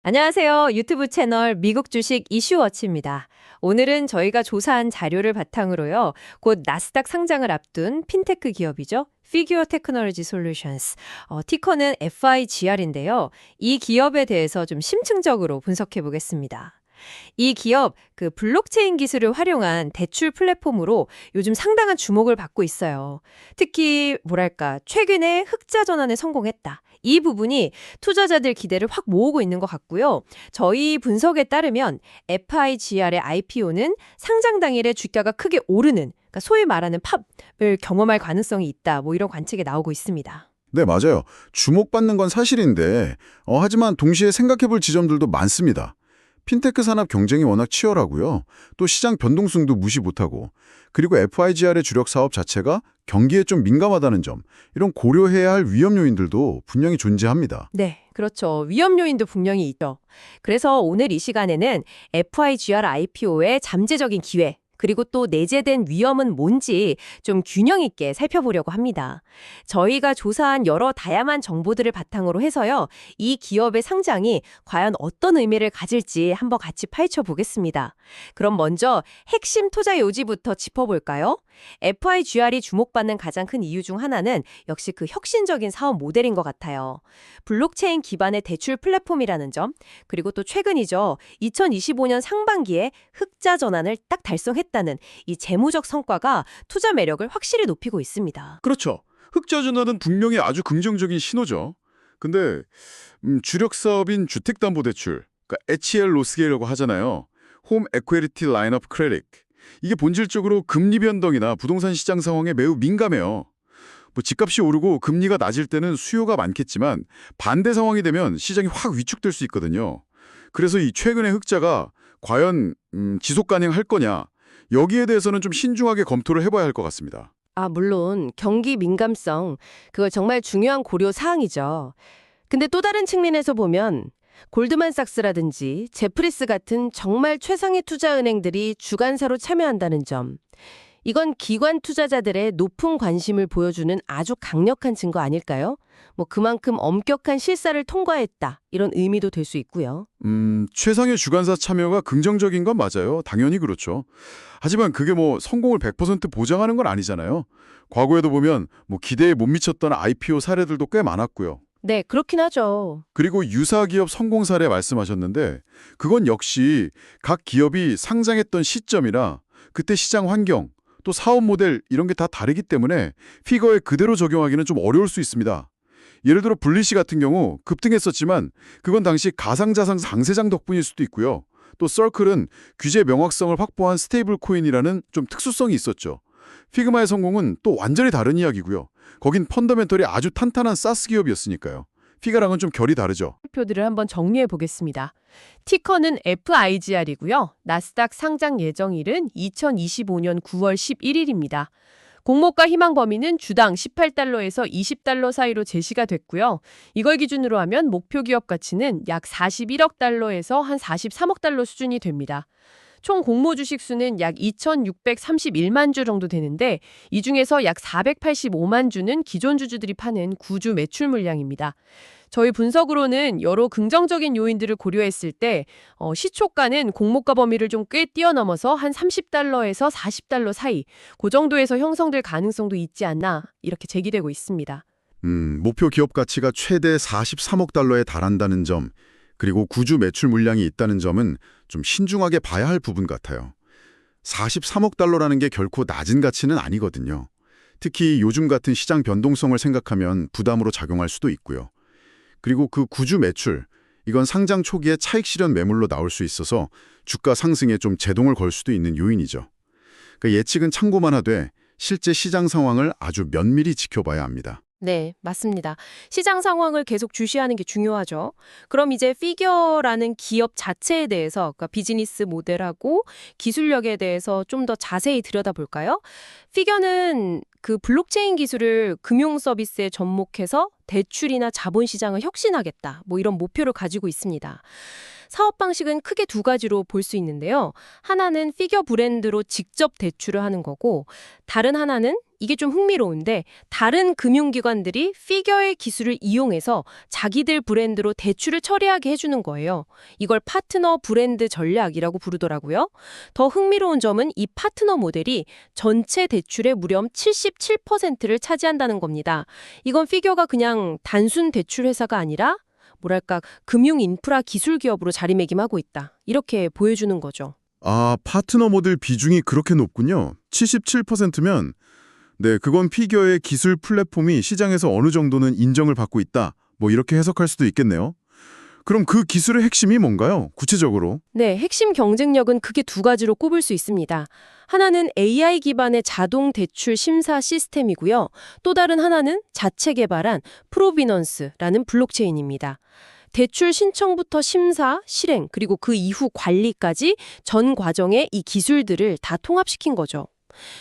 안녕하세요. 유튜브 채널 미국 주식 이슈워치입니다. 오늘은 저희가 조사한 자료를 바탕으로요. 곧 나스닥 상장을 앞둔 핀테크 기업이죠. 피규어 테크놀로지 솔루션스, 티커는 FIGR인데요. 이 기업에 대해서 좀 심층적으로 분석해 보겠습니다. 이 기업, 블록체인 기술을 활용한 대출 플랫폼으로 요즘 상당한 주목을 받고 있어요. 특히 최근에 흑자 전환에 성공했다. 이 부분이 투자자들 기대를 확 모으고 있는 것 같고요. 저희 분석에 따르면 FIGR의 IPO는 상장 당일에 주가가 크게 오르는, 그러니까 소위 말하는 팝을 경험할 가능성이 있다. 이런 관측이 나오고 있습니다. 네, 맞아요. 주목받는 건 사실인데, 하지만 동시에 생각해볼 지점들도 많습니다. 핀테크 산업 경쟁이 워낙 치열하고요. 또 시장 변동성도 무시 못하고, 그리고 FIGR의 주력 사업 자체가 경기에 좀 민감하다는 점, 이런 고려해야 할 위험 요인들도 분명히 존재합니다. 네, 그렇죠. 위험 요인도 분명히 있죠. 그래서 오늘 이 시간에는 FIGR IPO의 잠재적인 기회, 그리고 또 내재된 위험은 뭔지 좀 균형 있게 살펴보려고 합니다. 저희가 조사한 여러 다양한 정보들을 바탕으로 해서요. 이 기업의 상장이 과연 어떤 의미를 가질지 한번 같이 파헤쳐 보겠습니다. 그럼 먼저 핵심 투자 요지부터 짚어볼까요? FIGR이 주목받는 가장 큰 이유 중 하나는 역시 그 혁신적인 사업 모델인 것 같아요. 블록체인 기반의 대출 플랫폼이라는 점, 그리고 또 최근이죠. 2025년 상반기에 흑자 전환을 딱 달성했다는 이 재무적 성과가 투자 매력을 확실히 높이고 있습니다. 그렇죠. 흑자 전환은 분명히 아주 긍정적인 신호죠. 근데 주력 사업인 주택담보대출, 그러니까 HL 로스게이라고 하잖아요. 홈 에퀘리티 라인 오브 크레딧. 이게 본질적으로 금리 변동이나 부동산 시장 상황에 매우 민감해요. 집값이 오르고 금리가 낮을 때는 수요가 많겠지만 반대 상황이 되면 시장이 확 위축될 수 있거든요. 그래서 이 최근의 흑자가 과연 지속 가능할 거냐, 여기에 대해서는 좀 신중하게 검토를 해봐야 할 것 같습니다. 물론 경기 민감성, 그거 정말 중요한 고려 사항이죠. 근데 또 다른 측면에서 보면 골드만삭스라든지 제프리스 같은 정말 최상위 투자은행들이 주관사로 참여한다는 점, 이건 기관 투자자들의 높은 관심을 보여주는 아주 강력한 증거 아닐까요? 그만큼 엄격한 실사를 통과했다, 이런 의미도 될 수 있고요. 최상의 주관사 참여가 긍정적인 건 맞아요. 당연히 그렇죠. 하지만 그게 성공을 100% 보장하는 건 아니잖아요. 과거에도 보면 기대에 못 미쳤던 IPO 사례들도 꽤 많았고요. 네, 그렇긴 하죠. 그리고 유사 기업 성공 사례 말씀하셨는데 그건 역시 각 기업이 상장했던 시점이나 그때 시장 환경, 또 사업 모델 이런 게 다 다르기 때문에 피거에 그대로 적용하기는 좀 어려울 수 있습니다. 예를 들어 블리시 같은 경우 급등했었지만 그건 당시 가상자산 상세장 덕분일 수도 있고요. 또 서클은 규제 명확성을 확보한 스테이블 코인이라는 좀 특수성이 있었죠. 피그마의 성공은 또 완전히 다른 이야기고요. 거긴 펀더멘털이 아주 탄탄한 사스 기업이었으니까요. 피가랑은 좀 결이 다르죠. 표들을 한번 정리해 보겠습니다. 티커는 FIGR이고요. 나스닥 상장 예정일은 2025년 9월 11일입니다. 공모가 희망 범위는 주당 18달러에서 20달러 사이로 제시가 됐고요. 이걸 기준으로 하면 목표 기업 가치는 약 41억 달러에서 한 43억 달러 수준이 됩니다. 총 공모 주식 수는 약 2,631만 주 정도 되는데 이 중에서 약 485만 주는 기존 주주들이 파는 구주 매출 물량입니다. 저희 분석으로는 여러 긍정적인 요인들을 고려했을 때 시초가는 공모가 범위를 좀 꽤 뛰어넘어서 한 30달러에서 40달러 사이, 그 정도에서 형성될 가능성도 있지 않나 이렇게 제기되고 있습니다. 목표 기업 가치가 최대 43억 달러에 달한다는 점, 그리고 구주 매출 물량이 있다는 점은 좀 신중하게 봐야 할 부분 같아요. 43억 달러라는 게 결코 낮은 가치는 아니거든요. 특히 요즘 같은 시장 변동성을 생각하면 부담으로 작용할 수도 있고요. 그리고 그 구주 매출, 이건 상장 초기에 차익 실현 매물로 나올 수 있어서 주가 상승에 좀 제동을 걸 수도 있는 요인이죠. 예측은 참고만 하되 실제 시장 상황을 아주 면밀히 지켜봐야 합니다. 네, 맞습니다. 시장 상황을 계속 주시하는 게 중요하죠. 그럼 이제 피겨라는 기업 자체에 대해서, 그러니까 비즈니스 모델하고 기술력에 대해서 좀 더 자세히 들여다볼까요? 피겨는 그 블록체인 기술을 금융 서비스에 접목해서 대출이나 자본 시장을 혁신하겠다, 이런 목표를 가지고 있습니다. 사업 방식은 크게 두 가지로 볼 수 있는데요. 하나는 피겨 브랜드로 직접 대출을 하는 거고, 다른 하나는 이게 좀 흥미로운데 다른 금융기관들이 피겨의 기술을 이용해서 자기들 브랜드로 대출을 처리하게 해주는 거예요. 이걸 파트너 브랜드 전략이라고 부르더라고요. 더 흥미로운 점은 이 파트너 모델이 전체 대출의 무려 77%를 차지한다는 겁니다. 이건 피겨가 그냥 단순 대출 회사가 아니라 뭐랄까 금융 인프라 기술 기업으로 자리매김하고 있다. 이렇게 보여주는 거죠. 아, 파트너 모델 비중이 그렇게 높군요. 77%면 네, 그건 피겨의 기술 플랫폼이 시장에서 어느 정도는 인정을 받고 있다. 뭐 이렇게 해석할 수도 있겠네요. 그럼 그 기술의 핵심이 뭔가요? 구체적으로? 네, 핵심 경쟁력은 크게 두 가지로 꼽을 수 있습니다. 하나는 AI 기반의 자동 대출 심사 시스템이고요. 또 다른 하나는 자체 개발한 프로비넌스라는 블록체인입니다. 대출 신청부터 심사, 실행, 그리고 그 이후 관리까지 전 과정에 이 기술들을 다 통합시킨 거죠.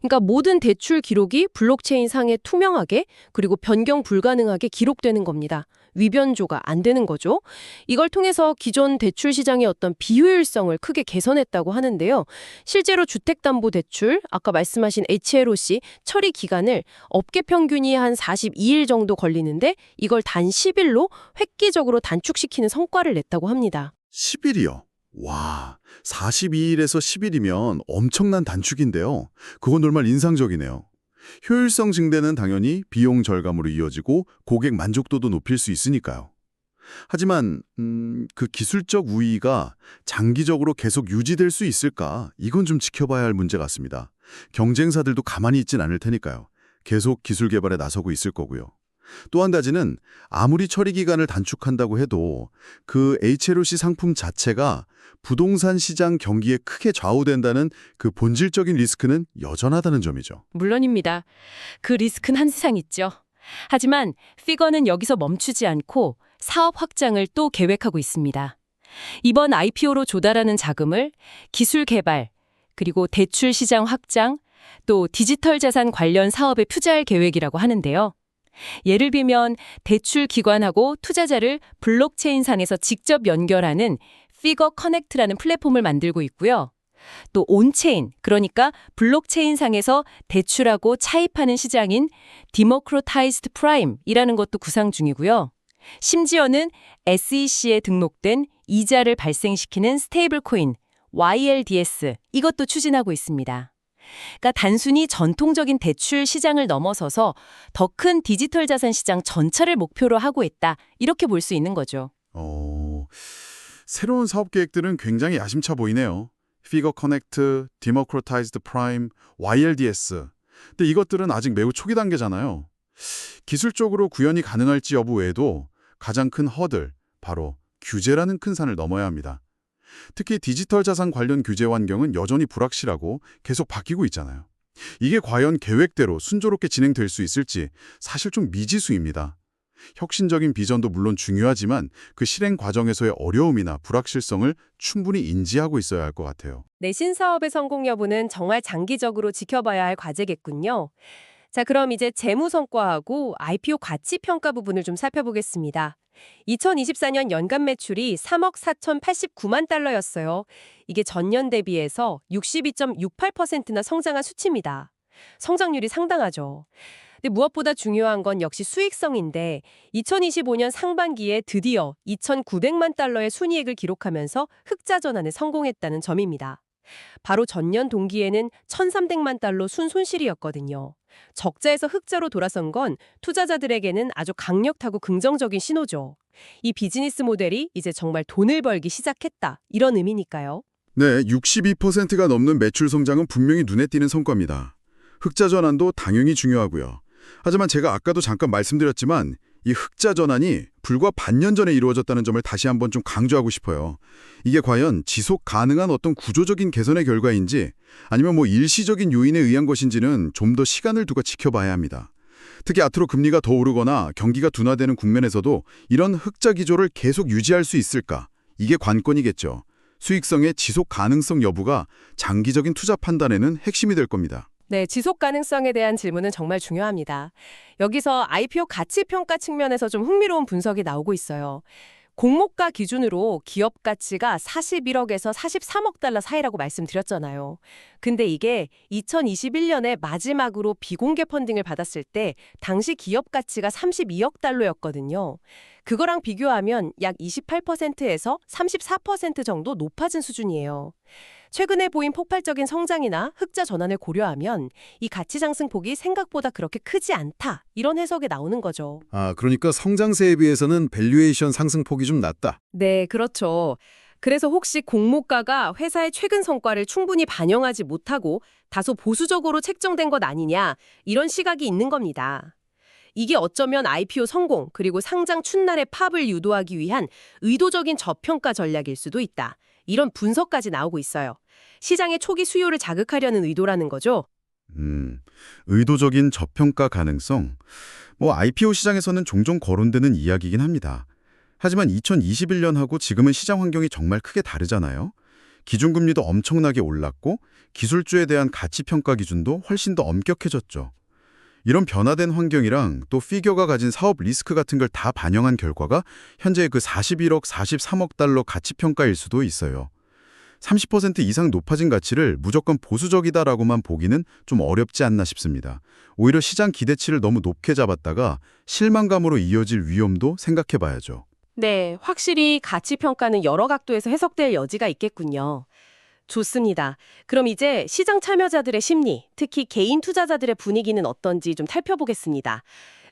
그러니까 모든 대출 기록이 블록체인 상에 투명하게 그리고 변경 불가능하게 기록되는 겁니다. 위변조가 안 되는 거죠. 이걸 통해서 기존 대출 시장의 어떤 비효율성을 크게 개선했다고 하는데요. 실제로 주택담보대출, 아까 말씀하신 HLOC 처리 기간을 업계 평균이 한 42일 정도 걸리는데 이걸 단 10일로 획기적으로 단축시키는 성과를 냈다고 합니다. 10일이요. 와, 42일에서 10일이면 엄청난 단축인데요. 그건 정말 인상적이네요. 효율성 증대는 당연히 비용 절감으로 이어지고 고객 만족도도 높일 수 있으니까요. 하지만 그 기술적 우위가 장기적으로 계속 유지될 수 있을까? 이건 좀 지켜봐야 할 문제 같습니다. 경쟁사들도 가만히 있진 않을 테니까요. 계속 기술 개발에 나서고 있을 거고요. 또 한 가지는 아무리 처리 기간을 단축한다고 해도 그 HLOC 상품 자체가 부동산 시장 경기에 크게 좌우된다는 그 본질적인 리스크는 여전하다는 점이죠. 물론입니다. 그 리스크는 항상 있죠. 하지만 피거는 여기서 멈추지 않고 사업 확장을 또 계획하고 있습니다. 이번 IPO로 조달하는 자금을 기술 개발, 그리고 대출 시장 확장, 또 디지털 자산 관련 사업에 투자할 계획이라고 하는데요. 예를 들면 대출 기관하고 투자자를 블록체인상에서 직접 연결하는 피거 커넥트라는 플랫폼을 만들고 있고요. 또 온체인, 그러니까 블록체인상에서 대출하고 차입하는 시장인 디모크로타이즈드 프라임이라는 것도 구상 중이고요. 심지어는 SEC에 등록된 이자를 발생시키는 스테이블 코인 YLDS 이것도 추진하고 있습니다. 그러니까 단순히 전통적인 대출 시장을 넘어서서 더 큰 디지털 자산 시장 전체를 목표로 하고 있다. 이렇게 볼 수 있는 거죠. 새로운 사업 계획들은 굉장히 야심차 보이네요. 피거 커넥트, 디모크로타이즈드 프라임, YLDS. 근데 이것들은 아직 매우 초기 단계잖아요. 기술적으로 구현이 가능할지 여부 외에도 가장 큰 허들, 바로 규제라는 큰 산을 넘어야 합니다. 특히 디지털 자산 관련 규제 환경은 여전히 불확실하고 계속 바뀌고 있잖아요. 이게 과연 계획대로 순조롭게 진행될 수 있을지 사실 좀 미지수입니다. 혁신적인 비전도 물론 중요하지만 그 실행 과정에서의 어려움이나 불확실성을 충분히 인지하고 있어야 할 것 같아요. 내신 사업의 성공 여부는 정말 장기적으로 지켜봐야 할 과제겠군요. 자, 그럼 이제 재무 성과하고 IPO 가치 평가 부분을 좀 살펴보겠습니다. 2024년 연간 매출이 3억 4,089만 달러였어요. 이게 전년 대비해서 62.68%나 성장한 수치입니다. 성장률이 상당하죠. 근데 무엇보다 중요한 건 역시 수익성인데 2025년 상반기에 드디어 2,900만 달러의 순이익을 기록하면서 흑자 전환에 성공했다는 점입니다. 바로 전년 동기에는 1,300만 달러 순손실이었거든요. 적자에서 흑자로 돌아선 건 투자자들에게는 아주 강력하고 긍정적인 신호죠. 이 비즈니스 모델이 이제 정말 돈을 벌기 시작했다. 이런 의미니까요. 네, 62%가 넘는 매출 성장은 분명히 눈에 띄는 성과입니다. 흑자 전환도 당연히 중요하고요. 하지만 제가 아까도 잠깐 말씀드렸지만 이 흑자 전환이 불과 반년 전에 이루어졌다는 점을 다시 한번 좀 강조하고 싶어요. 이게 과연 지속 가능한 어떤 구조적인 개선의 결과인지 아니면 일시적인 요인에 의한 것인지는 좀 더 시간을 두고 지켜봐야 합니다. 특히 앞으로 금리가 더 오르거나 경기가 둔화되는 국면에서도 이런 흑자 기조를 계속 유지할 수 있을까? 이게 관건이겠죠. 수익성의 지속 가능성 여부가 장기적인 투자 판단에는 핵심이 될 겁니다. 네, 지속 가능성에 대한 질문은 정말 중요합니다. 여기서 IPO 가치 평가 측면에서 좀 흥미로운 분석이 나오고 있어요. 공모가 기준으로 기업 가치가 41억에서 43억 달러 사이라고 말씀드렸잖아요. 근데 이게 2021년에 마지막으로 비공개 펀딩을 받았을 때 당시 기업 가치가 32억 달러였거든요. 그거랑 비교하면 약 28%에서 34% 정도 높아진 수준이에요. 최근에 보인 폭발적인 성장이나 흑자 전환을 고려하면 이 가치 상승폭이 생각보다 그렇게 크지 않다. 이런 해석이 나오는 거죠. 그러니까 성장세에 비해서는 밸류에이션 상승폭이 좀 낮다. 네, 그렇죠. 그래서 혹시 공모가가 회사의 최근 성과를 충분히 반영하지 못하고 다소 보수적으로 책정된 것 아니냐, 이런 시각이 있는 겁니다. 이게 어쩌면 IPO 성공 그리고 상장 첫날의 팝을 유도하기 위한 의도적인 저평가 전략일 수도 있다. 이런 분석까지 나오고 있어요. 시장의 초기 수요를 자극하려는 의도라는 거죠. 의도적인 저평가 가능성. IPO 시장에서는 종종 거론되는 이야기이긴 합니다. 하지만 2021년하고 지금은 시장 환경이 정말 크게 다르잖아요. 기준금리도 엄청나게 올랐고 기술주에 대한 가치평가 기준도 훨씬 더 엄격해졌죠. 이런 변화된 환경이랑 또 피겨가 가진 사업 리스크 같은 걸 다 반영한 결과가 현재 그 41억, 43억 달러 가치평가일 수도 있어요. 30% 이상 높아진 가치를 무조건 보수적이다라고만 보기는 좀 어렵지 않나 싶습니다. 오히려 시장 기대치를 너무 높게 잡았다가 실망감으로 이어질 위험도 생각해 봐야죠. 네, 확실히 가치 평가는 여러 각도에서 해석될 여지가 있겠군요. 좋습니다. 그럼 이제 시장 참여자들의 심리, 특히 개인 투자자들의 분위기는 어떤지 좀 살펴보겠습니다.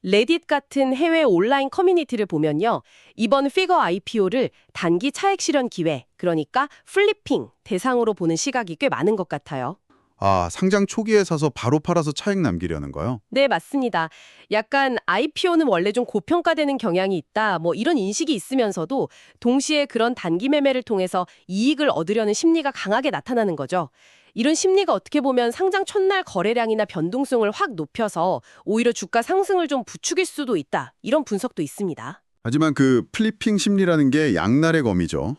레딧 같은 해외 온라인 커뮤니티를 보면요. 이번 피거 IPO를 단기 차익 실현 기회, 그러니까 플리핑 대상으로 보는 시각이 꽤 많은 것 같아요. 상장 초기에 사서 바로 팔아서 차익 남기려는 거요? 네, 맞습니다. 약간 IPO는 원래 좀 고평가되는 경향이 있다, 이런 인식이 있으면서도 동시에 그런 단기 매매를 통해서 이익을 얻으려는 심리가 강하게 나타나는 거죠. 이런 심리가 어떻게 보면 상장 첫날 거래량이나 변동성을 확 높여서 오히려 주가 상승을 좀 부추길 수도 있다, 이런 분석도 있습니다. 하지만 그 플리핑 심리라는 게 양날의 검이죠.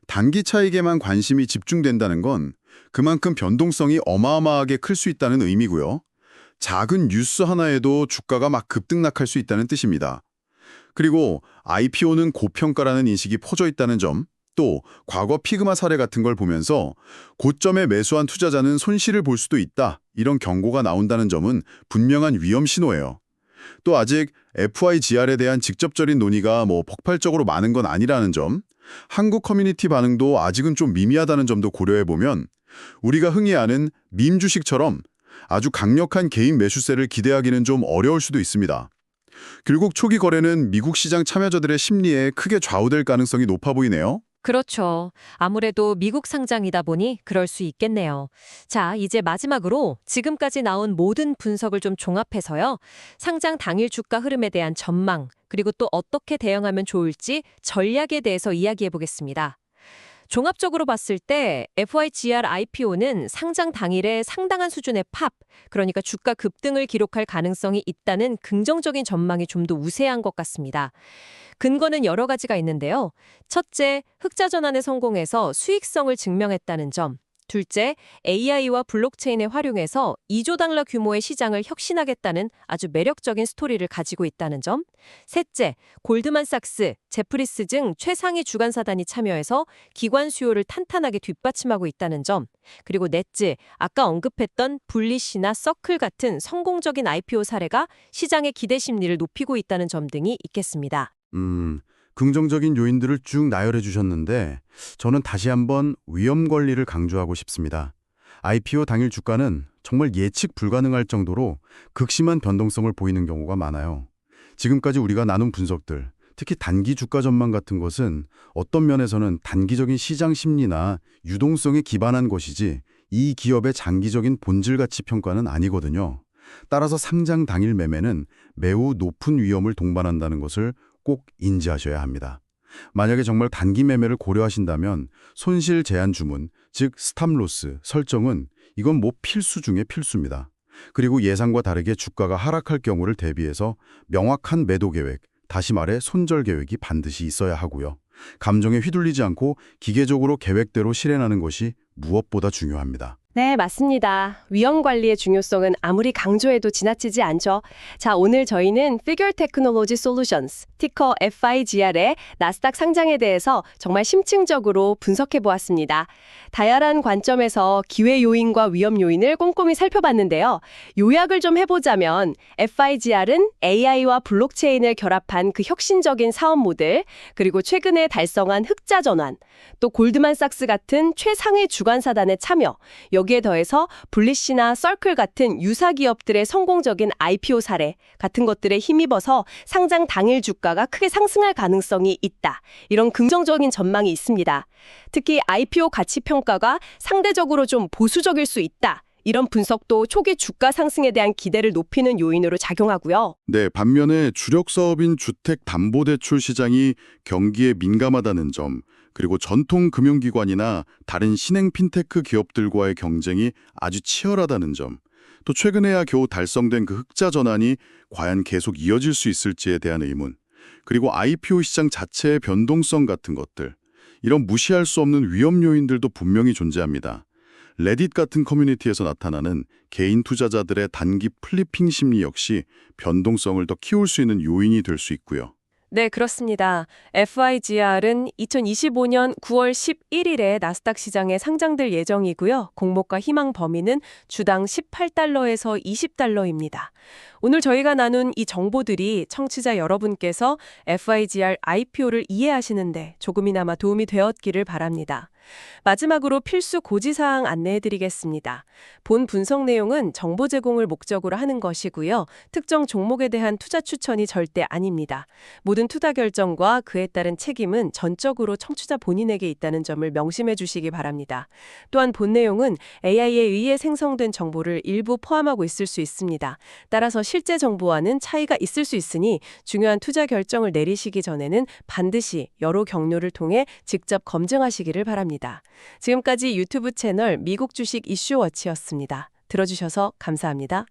단기 차익에만 관심이 집중된다는 건 그만큼 변동성이 어마어마하게 클 수 있다는 의미고요. 작은 뉴스 하나에도 주가가 막 급등락할 수 있다는 뜻입니다. 그리고 IPO는 고평가라는 인식이 퍼져 있다는 점, 또 과거 피그마 사례 같은 걸 보면서 고점에 매수한 투자자는 손실을 볼 수도 있다, 이런 경고가 나온다는 점은 분명한 위험 신호예요. 또 아직 FIGR에 대한 직접적인 논의가 폭발적으로 많은 건 아니라는 점, 한국 커뮤니티 반응도 아직은 좀 미미하다는 점도 고려해보면 우리가 흔히 아는 밈 주식처럼 아주 강력한 개인 매수세를 기대하기는 좀 어려울 수도 있습니다. 결국 초기 거래는 미국 시장 참여자들의 심리에 크게 좌우될 가능성이 높아 보이네요. 그렇죠. 아무래도 미국 상장이다 보니 그럴 수 있겠네요. 자, 이제 마지막으로 지금까지 나온 모든 분석을 좀 종합해서요. 상장 당일 주가 흐름에 대한 전망, 그리고 또 어떻게 대응하면 좋을지 전략에 대해서 이야기해 보겠습니다. 종합적으로 봤을 때 FIGR IPO는 상장 당일에 상당한 수준의 팝, 그러니까 주가 급등을 기록할 가능성이 있다는 긍정적인 전망이 좀 더 우세한 것 같습니다. 근거는 여러 가지가 있는데요. 첫째, 흑자 전환에 성공해서 수익성을 증명했다는 점. 둘째, AI와 블록체인을 활용해서 2조 달러 규모의 시장을 혁신하겠다는 아주 매력적인 스토리를 가지고 있다는 점. 셋째, 골드만삭스, 제프리스 등 최상위 주간사단이 참여해서 기관 수요를 탄탄하게 뒷받침하고 있다는 점. 그리고 넷째, 아까 언급했던 블리시나 서클 같은 성공적인 IPO 사례가 시장의 기대 심리를 높이고 있다는 점 등이 있겠습니다. 긍정적인 요인들을 쭉 나열해 주셨는데 저는 다시 한번 위험 관리를 강조하고 싶습니다. IPO 당일 주가는 정말 예측 불가능할 정도로 극심한 변동성을 보이는 경우가 많아요. 지금까지 우리가 나눈 분석들, 특히 단기 주가 전망 같은 것은 어떤 면에서는 단기적인 시장 심리나 유동성에 기반한 것이지 이 기업의 장기적인 본질 가치 평가는 아니거든요. 따라서 상장 당일 매매는 매우 높은 위험을 동반한다는 것을 꼭 인지하셔야 합니다. 만약에 정말 단기 매매를 고려하신다면 손실 제한 주문, 즉 스탑로스 설정은 이건 필수 중의 필수입니다. 그리고 예상과 다르게 주가가 하락할 경우를 대비해서 명확한 매도 계획, 다시 말해 손절 계획이 반드시 있어야 하고요. 감정에 휘둘리지 않고 기계적으로 계획대로 실행하는 것이 무엇보다 중요합니다. 네, 맞습니다. 위험 관리의 중요성은 아무리 강조해도 지나치지 않죠. 자, 오늘 저희는 Figure Technology Solutions, 티커 FIGR의 나스닥 상장에 대해서 정말 심층적으로 분석해 보았습니다. 다양한 관점에서 기회 요인과 위험 요인을 꼼꼼히 살펴봤는데요. 요약을 좀 해보자면 FIGR은 AI와 블록체인을 결합한 그 혁신적인 사업 모델, 그리고 최근에 달성한 흑자 전환, 또 골드만삭스 같은 최상위 주관사단의 참여, 여기에 더해서 블리시나 서클 같은 유사 기업들의 성공적인 IPO 사례 같은 것들에 힘입어서 상장 당일 주가가 크게 상승할 가능성이 있다. 이런 긍정적인 전망이 있습니다. 특히 IPO 가치 평가가 상대적으로 좀 보수적일 수 있다. 이런 분석도 초기 주가 상승에 대한 기대를 높이는 요인으로 작용하고요. 네, 반면에 주력 사업인 주택담보대출 시장이 경기에 민감하다는 점, 그리고 전통 금융기관이나 다른 신행 핀테크 기업들과의 경쟁이 아주 치열하다는 점, 또 최근에야 겨우 달성된 그 흑자 전환이 과연 계속 이어질 수 있을지에 대한 의문, 그리고 IPO 시장 자체의 변동성 같은 것들, 이런 무시할 수 없는 위험 요인들도 분명히 존재합니다. 레딧 같은 커뮤니티에서 나타나는 개인 투자자들의 단기 플리핑 심리 역시 변동성을 더 키울 수 있는 요인이 될 수 있고요. 네, 그렇습니다. FIGR은 2025년 9월 11일에 나스닥 시장에 상장될 예정이고요. 공모가 희망 범위는 주당 18달러에서 20달러입니다. 오늘 저희가 나눈 이 정보들이 청취자 여러분께서 FIGR IPO를 이해하시는데 조금이나마 도움이 되었기를 바랍니다. 마지막으로 필수 고지사항 안내해드리겠습니다. 본 분석 내용은 정보 제공을 목적으로 하는 것이고요. 특정 종목에 대한 투자 추천이 절대 아닙니다. 모든 투자 결정과 그에 따른 책임은 전적으로 청취자 본인에게 있다는 점을 명심해 주시기 바랍니다. 또한 본 내용은 AI에 의해 생성된 정보를 일부 포함하고 있을 수 있습니다. 따라서 실제 정보와는 차이가 있을 수 있으니 중요한 투자 결정을 내리시기 전에는 반드시 여러 경로를 통해 직접 검증하시기를 바랍니다. 지금까지 유튜브 채널 미국 주식 이슈워치였습니다. 들어주셔서 감사합니다.